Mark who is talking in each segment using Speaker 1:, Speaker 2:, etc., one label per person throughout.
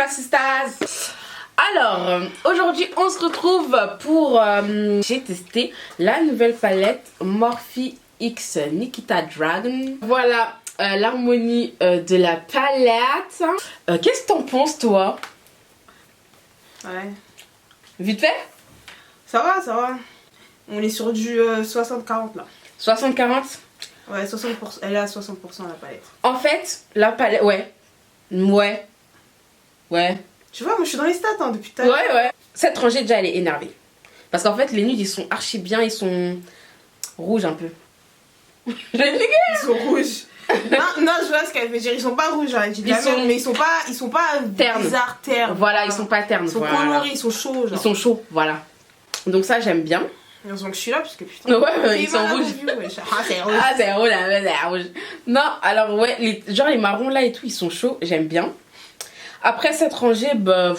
Speaker 1: my sisters. Alors, aujourd'hui on se retrouve pour... j'ai testé la nouvelle palette Morphe X Nikita Dragon. Voilà l'harmonie de la palette. Qu'est-ce que t'en penses toi?
Speaker 2: Ouais.
Speaker 1: Vite fait?
Speaker 2: Ça va, ça va. On est sur du 60-40 là.
Speaker 1: 60-40?
Speaker 2: Ouais, 60%. Elle est à 60% la palette.
Speaker 1: En fait, la palette... Ouais. Ouais.
Speaker 2: Tu vois, moi je suis dans les stats hein, depuis tout à l'heure.
Speaker 1: Ouais. Cette rangée déjà elle est énervée. Parce qu'en fait les nudes ils sont archi bien, ils sont rouges un peu.
Speaker 2: Ils sont rouges. non, je vois ce qu'elle veut dire. Ils sont pas rouges, hein, dit de la merde, mais ils sont pas
Speaker 1: ternes.
Speaker 2: bizarres ternes.
Speaker 1: Voilà, ils sont pas ternes.
Speaker 2: Ils sont
Speaker 1: voilà.
Speaker 2: colorés, ils sont chauds. Genre.
Speaker 1: Ils sont chauds, voilà. Donc ça j'aime bien.
Speaker 2: Heureusement que je suis là parce que putain.
Speaker 1: Ouais, ils sont rouges.
Speaker 2: Ah, c'est rouge.
Speaker 1: Ah, c'est rouge, c'est rouge. Non, alors ouais, genre les marrons là et tout, ils sont chauds, j'aime bien. Après cette rangée, bah...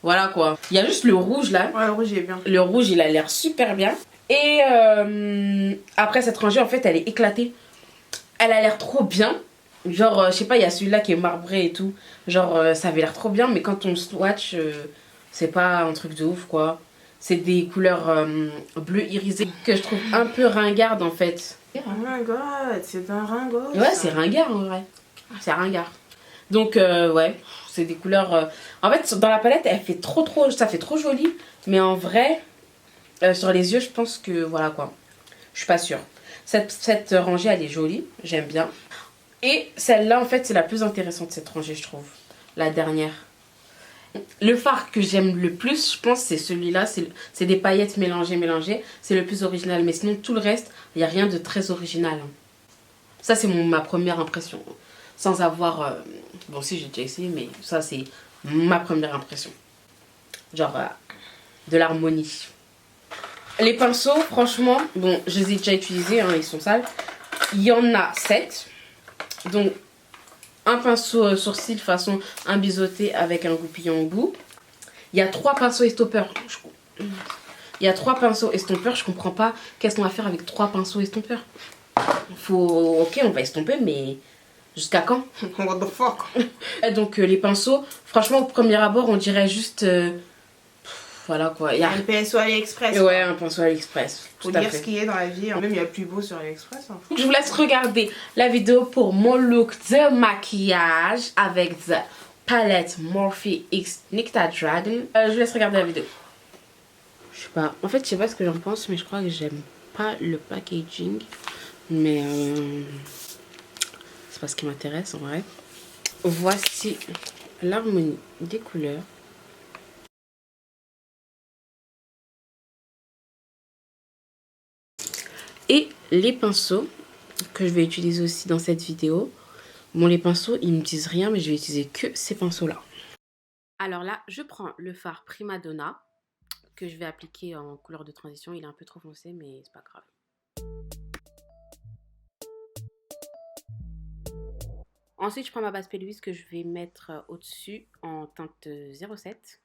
Speaker 1: voilà quoi. Il y a juste le rouge là.
Speaker 2: Ouais, le rouge il est bien.
Speaker 1: Le rouge il a l'air super bien. Et après cette rangée en fait elle est éclatée. Elle a l'air trop bien. Genre je sais pas, il y a celui-là qui est marbré et tout. Genre ça avait l'air trop bien mais quand on swatch c'est pas un truc de ouf quoi. C'est des couleurs bleu irisé que je trouve un peu ringardes en fait.
Speaker 2: Oh my god, c'est un ringot.
Speaker 1: Ouais, c'est ringard en vrai. C'est ringard. Donc ouais, c'est des couleurs... En fait, dans la palette, elle fait ça fait trop joli. Mais en vrai, sur les yeux, je pense que voilà quoi. Je suis pas sûre. Cette rangée, elle est jolie. J'aime bien. Et celle-là, en fait, c'est la plus intéressante, cette rangée, je trouve. La dernière. Le fard que j'aime le plus, je pense, c'est celui-là. C'est des paillettes mélangées. C'est le plus original. Mais sinon, tout le reste, il n'y a rien de très original. Ça, c'est ma première impression. Sans avoir... bon, si, j'ai déjà essayé, mais ça, c'est ma première impression. Genre, de l'harmonie. Les pinceaux, franchement, bon, je les ai déjà utilisés, hein, ils sont sales. Il y en a 7. Donc, un pinceau sourcil façon un biseauté avec un goupillon au bout. Il y a 3 pinceaux estompeurs. Je comprends pas qu'est-ce qu'on va faire avec 3 pinceaux estompeurs. Ok, on va estomper, mais jusqu'à quand?
Speaker 2: What the fuck?
Speaker 1: Donc les pinceaux, franchement au premier abord on dirait juste... voilà quoi. Il y a
Speaker 2: un pinceau AliExpress.
Speaker 1: Ouais, un pinceau AliExpress.
Speaker 2: Faut dire ce qu'il y a dans la vie. Même il y a plus beau sur AliExpress. Hein.
Speaker 1: Je vous laisse regarder la vidéo pour mon look de maquillage avec la palette Morphe X Nikita Dragon. Je vous laisse regarder la vidéo. Je sais pas. En fait, je sais pas ce que j'en pense, mais je crois que j'aime pas le packaging. Mais c'est pas ce qui m'intéresse en vrai. Voici l'harmonie des couleurs. Et les pinceaux que je vais utiliser aussi dans cette vidéo. Bon, les pinceaux, ils me disent rien, mais je vais utiliser que ces pinceaux-là. Alors là, je prends le fard Prima Donna que je vais appliquer en couleur de transition. Il est un peu trop foncé, mais c'est pas grave. Ensuite, je prends ma base P. que je vais mettre au-dessus en teinte 07.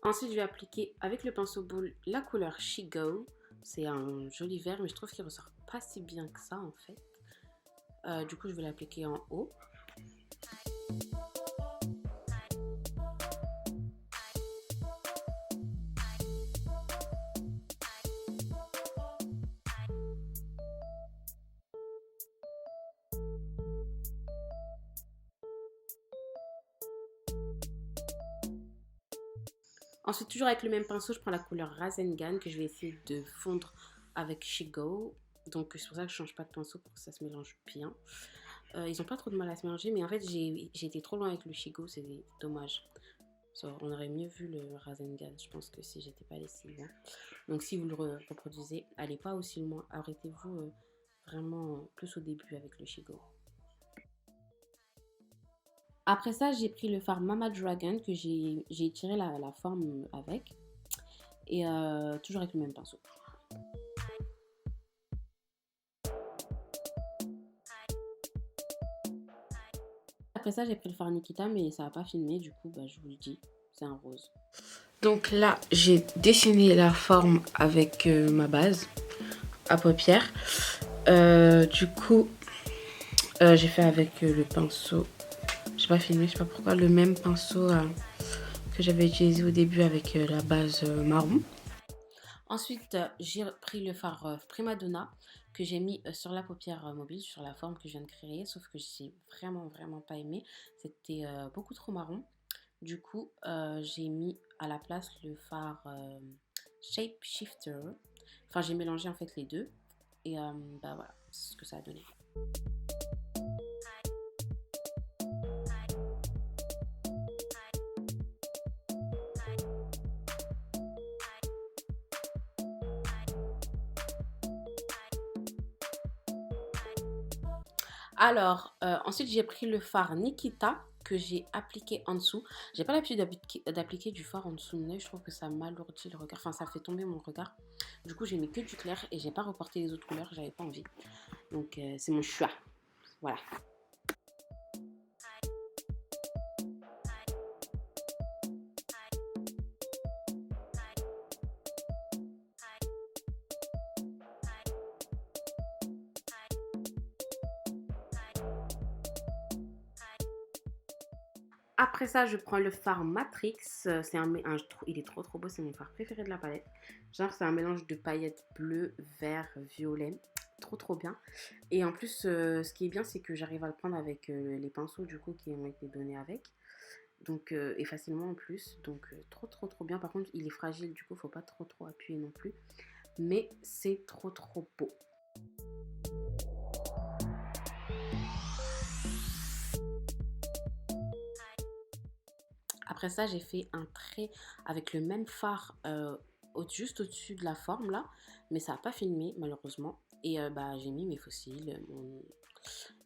Speaker 1: Ensuite, je vais appliquer avec le pinceau boule la couleur She Go. C'est un joli vert, mais je trouve qu'il ressort pas si bien que ça en fait. Du coup, je vais l'appliquer en haut. Ensuite, toujours avec le même pinceau, je prends la couleur Rasengan que je vais essayer de fondre avec She Go. Donc c'est pour ça que je change pas de pinceau pour que ça se mélange bien. Ils ont pas trop de mal à se mélanger, mais en fait j'ai été trop loin avec le She Go, c'est dommage. On aurait mieux vu le Rasengan, je pense que si j'étais pas allée si loin. Donc si vous le reproduisez, allez pas aussi loin, arrêtez-vous vraiment plus au début avec le She Go. Après ça, j'ai pris le fard Mama Dragon que j'ai tiré la forme avec. Et toujours avec le même pinceau. Après ça, j'ai pris le fard Nikita, mais ça n'a pas filmé. Du coup, bah, je vous le dis, c'est un rose. Donc là, j'ai dessiné la forme avec ma base. à paupières. Du coup, j'ai fait avec le pinceau. J'ai pas filmé, je sais pas pourquoi. Le même pinceau que j'avais utilisé au début avec la base marron. Ensuite, j'ai pris le fard Primadonna que j'ai mis sur la paupière mobile, sur la forme que je viens de créer. Sauf que j'ai vraiment pas aimé. C'était beaucoup trop marron. Du coup, j'ai mis à la place le fard Shape Shifter. Enfin, j'ai mélangé en fait les deux. Et bah voilà, c'est ce que ça a donné. Alors, ensuite j'ai pris le fard Nikita que j'ai appliqué en dessous. J'ai pas l'habitude d'appliquer du fard en dessous de mon œil. Je trouve que ça m'alourdit le regard. Enfin, ça fait tomber mon regard. Du coup, j'ai mis que du clair et j'ai pas reporté les autres couleurs. J'avais pas envie. Donc, c'est mon choix. Voilà. Après ça, je prends le fard Matrix. Il est trop beau. C'est mon fard préféré de la palette. Genre, c'est un mélange de paillettes bleues, vert, violet. Trop bien. Et en plus, ce qui est bien, c'est que j'arrive à le prendre avec les pinceaux du coup qui ont été donnés avec. Donc, et facilement en plus. Donc, trop bien. Par contre, il est fragile. Du coup, faut pas trop appuyer non plus. Mais c'est trop beau. Après ça, j'ai fait un trait avec le même fard juste au-dessus de la forme là. Mais ça n'a pas filmé malheureusement. Et bah, j'ai mis mes fossiles,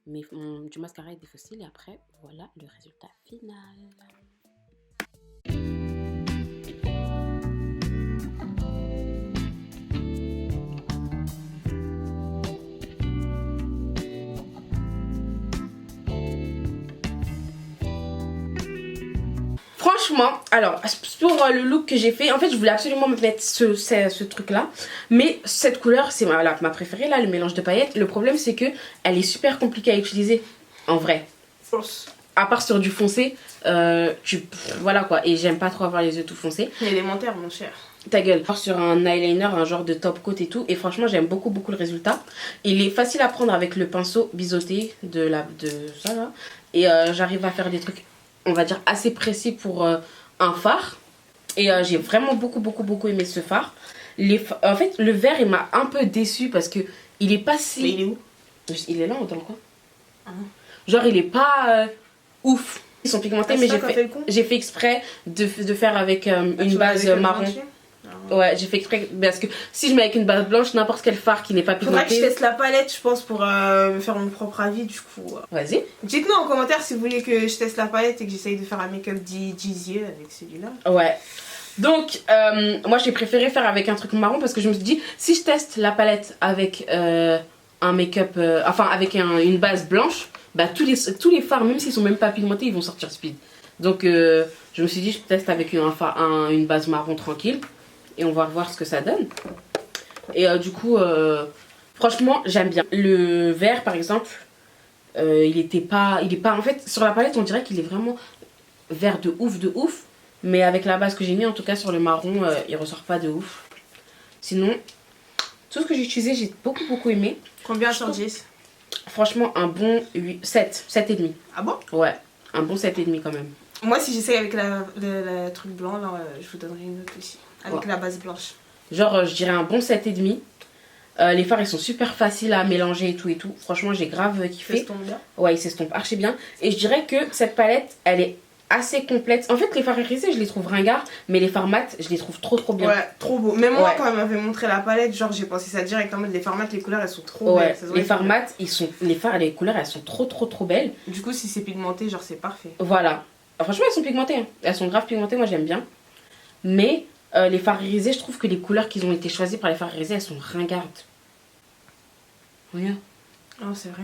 Speaker 1: du mascara et des fossiles. Et après, voilà le résultat final. Franchement, alors, pour le look que j'ai fait, en fait, je voulais absolument me mettre ce truc-là. Mais cette couleur, c'est ma préférée, là, le mélange de paillettes. Le problème, c'est que elle est super compliquée à utiliser, en vrai. À part sur du foncé, voilà quoi. Et j'aime pas trop avoir les yeux tout foncés.
Speaker 2: Élémentaire, mon cher.
Speaker 1: Ta gueule. Sur un eyeliner, un genre de top coat et tout. Et franchement, j'aime beaucoup le résultat. Il est facile à prendre avec le pinceau biseauté de ça, là. Et j'arrive à faire des trucs, on va dire, assez précis pour un fard. Et j'ai vraiment beaucoup aimé ce fard. En fait, le vert, il m'a un peu déçu parce que il est pas si...
Speaker 2: Mais il est où?
Speaker 1: Il est là, dans le coin. Genre, il est pas ouf. Ils sont pigmentés, mais j'ai fait exprès de faire avec une base marron. Ouais, j'ai fait exprès parce que si je mets avec une base blanche, n'importe quel fard qui n'est pas pigmenté.
Speaker 2: Faudrait que je teste la palette, je pense, pour me faire mon propre avis du coup.
Speaker 1: Vas-y.
Speaker 2: Dites-nous en commentaire si vous voulez que je teste la palette et que j'essaye de faire un make-up d'Easier avec celui-là.
Speaker 1: Ouais. Donc, moi j'ai préféré faire avec un truc marron parce que je me suis dit, si je teste la palette avec un make-up, enfin avec une base blanche, bah tous les fards, même s'ils sont même pas pigmentés, ils vont sortir speed. Donc, je me suis dit, je teste avec une base marron tranquille. Et on va voir ce que ça donne. Et du coup, franchement, j'aime bien. Le vert, par exemple, il est pas... En fait, sur la palette, on dirait qu'il est vraiment vert de ouf. Mais avec la base que j'ai mis, en tout cas sur le marron, il ressort pas de ouf. Sinon, tout ce que j'ai utilisé, j'ai beaucoup aimé.
Speaker 2: Combien sur 10?
Speaker 1: Franchement, un bon 7,5.
Speaker 2: Ah bon?
Speaker 1: Ouais, un bon 7,5 quand même.
Speaker 2: Moi, si j'essaye avec le truc blanc, là, je vous donnerai une note aussi. Avec la base blanche.
Speaker 1: Genre, je dirais un bon 7,5. Les fards, ils sont super faciles à mélanger et tout. Franchement, j'ai grave kiffé.
Speaker 2: Il s'estompe bien.
Speaker 1: Ouais, il s'estompe archi bien. Et je dirais que cette palette, elle est assez complète. En fait, les fards irisés, je les trouve ringards. Mais les fards mat, je les trouve trop bien.
Speaker 2: Ouais, trop beau. Même moi, quand elle m'avait montré la palette, genre, j'ai pensé ça direct en mode les fards mat, les couleurs, elles sont trop belles.
Speaker 1: Les fards mat, les couleurs, elles sont trop belles.
Speaker 2: Du coup, si c'est pigmenté, genre, c'est parfait.
Speaker 1: Voilà. Franchement, elles sont pigmentées. Hein. Elles sont grave pigmentées, moi j'aime bien. Mais les fards irisés, je trouve que les couleurs qui ont été choisies par les fards irisés, elles sont ringardes. Regarde.
Speaker 2: Oh, c'est vrai.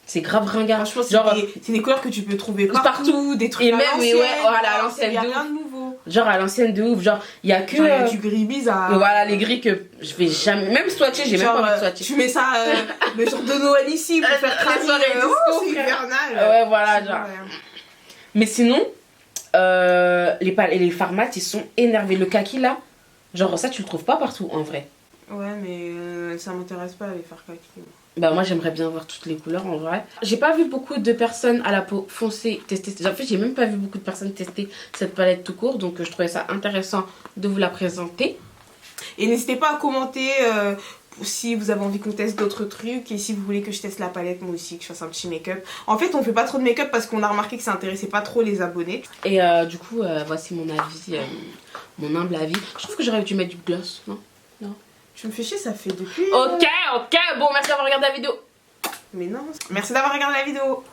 Speaker 1: C'est grave ringard.
Speaker 2: Franchement, c'est des couleurs que tu peux trouver partout, des trucs
Speaker 1: et
Speaker 2: à
Speaker 1: même,
Speaker 2: l'ancienne.
Speaker 1: voilà, à l'ancienne.
Speaker 2: Il n'y a rien de nouveau.
Speaker 1: Genre à l'ancienne de ouf. Genre, il y a que.
Speaker 2: Genre, il y a du gris bizarre.
Speaker 1: Voilà, les gris que je vais jamais. Même swatcher, j'ai même pas envie de swatcher.
Speaker 2: Tu mets ça le jour de Noël ici pour faire
Speaker 1: les soirées disco,
Speaker 2: c'est hivernal.
Speaker 1: Ouais, voilà, genre.
Speaker 2: Ouais.
Speaker 1: Mais sinon, les Pharmat, ils sont énervés. Le kaki là, genre ça, tu le trouves pas partout en vrai.
Speaker 2: Ouais, mais ça m'intéresse pas les faire kaki.
Speaker 1: Bah moi j'aimerais bien voir toutes les couleurs en vrai. J'ai pas vu beaucoup de personnes à la peau foncée tester. En fait j'ai même pas vu beaucoup de personnes tester cette palette tout court. Donc je trouvais ça intéressant de vous la présenter.
Speaker 2: Et n'hésitez pas à commenter si vous avez envie qu'on teste d'autres trucs. Et si vous voulez que je teste la palette moi aussi, que je fasse un petit make-up. En fait on fait pas trop de make-up parce qu'on a remarqué que ça intéressait pas trop les abonnés.
Speaker 1: Et du coup voici mon avis, mon humble avis. Je trouve que j'aurais dû mettre du gloss, non? Non.
Speaker 2: Tu me fais chier, ça fait depuis...
Speaker 1: Ok, bon merci d'avoir regardé la vidéo.
Speaker 2: Mais non, merci d'avoir regardé la vidéo.